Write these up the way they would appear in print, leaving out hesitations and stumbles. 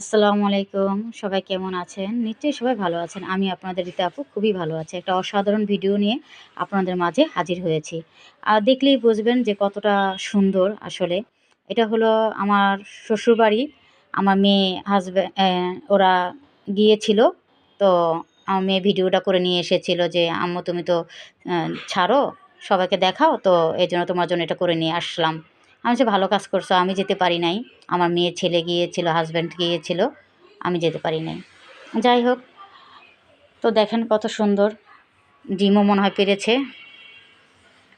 আসসালামু আলাইকুম। সবাই কেমন আছেন? নিশ্চয়ই সবাই ভালো আছেন। আমি আপনাদের রিতা আপু খুবই ভালো আছি। একটা অসাধারণ ভিডিও নিয়ে আপনাদের মাঝে হাজির হয়েছি। দেখলেই বুঝবেন যে কতটা সুন্দর আসলে। এটা হলো আমার শ্বশুরবাড়ি। আমার মেয়ে ওরা গিয়েছিল। তো আমার মেয়ে ভিডিওটা করে নিয়ে এসেছিল যে, "আম্মু তুমি তো অ্যা ছাড়ো, সবাইকে দেখাও। তো এজন্য তোমার জন্য এটা করে নিয়ে আসলাম।" আমি বলছি, "ভালো কাজ করছো। আমি যেতে পারি নাই।" আমার মেয়ে ছেলে গিয়েছিল, হাসব্যান্ড গিয়েছিল। আমি যেতে পারি নাই। যাই হোক, তো দেখেন কত সুন্দর। ডিমও মনে হয় পেড়েছে।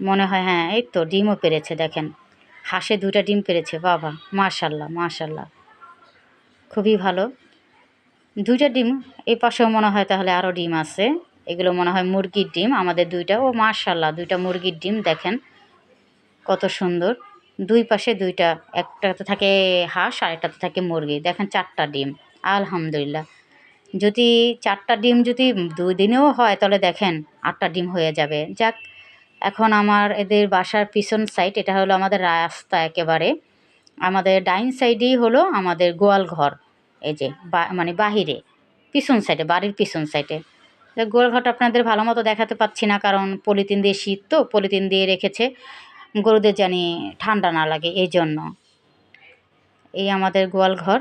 মনে হয় হ্যাঁ, এই তো ডিমও পেড়েছে দেখেন। হাঁসে ২ টা ডিম পেড়েছে। বাবা! মাশাআল্লাহ, মাশাআল্লাহ। খুবই ভালো। ২ টা ডিম, এই পাশেও মনে হয় তাহলে আরও ডিম আছে। এগুলো মনে হয় মুরগির ডিম। আমাদের ২ টা। ও মাশাআল্লাহ! ২ টা মুরগির ডিম দেখেন কত সুন্দর। ২ পাশে ২ টা। একটাতে থাকে হাঁস, আরেকটাতে থাকে মুরগি। দেখেন ৪ টা ডিম। আলহামদুলিল্লাহ। যদি ৪ টা ডিম যদি ২ দিনেও হয় তাহলে দেখেন ৮ টা ডিম হয়ে যাবে। যাক, এখন আমার এদের বাসার পিছন সাইড, এটা হলো আমাদের রাস্তা একেবারে। আমাদের ডাইন সাইডেই হলো আমাদের গোয়াল ঘর। এই যে মানে বাহিরে, পিছন সাইডে, বাড়ির পিছন সাইডে। গোয়াল ঘরটা আপনাদের ভালো মতো দেখাতে পাচ্ছি না, কারণ পলিথিন দিয়ে শীত তো, পলিথিন দিয়ে রেখেছে। গরুদের জানি ঠান্ডা না লাগে এইজন্য। এই আমাদের গোয়াল ঘর।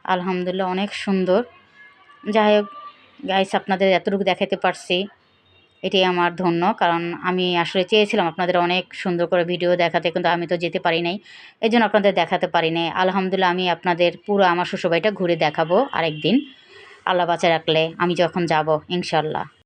আলহামদুলিল্লাহ অনেক সুন্দর। যাই হোক গাইস, আপনাদের এতটুকু দেখাতে পারছি, এটাই আমার ধন্য। কারণ আমি আসলে চেয়েছিলাম আপনাদের অনেক সুন্দর করে ভিডিও দেখাতে, কিন্তু আমি তো যেতে পারি নাই। এজন্য আপনাদের দেখাতে পারি নাই। আলহামদুলিল্লাহ আমি আপনাদের পুরো আমার শ্বশুরবাড়িটা ঘুরে দেখাবো আরেকদিন। আল্লাহ বাঁচায় রাখলে আমি যখন যাব ইনশাআল্লাহ।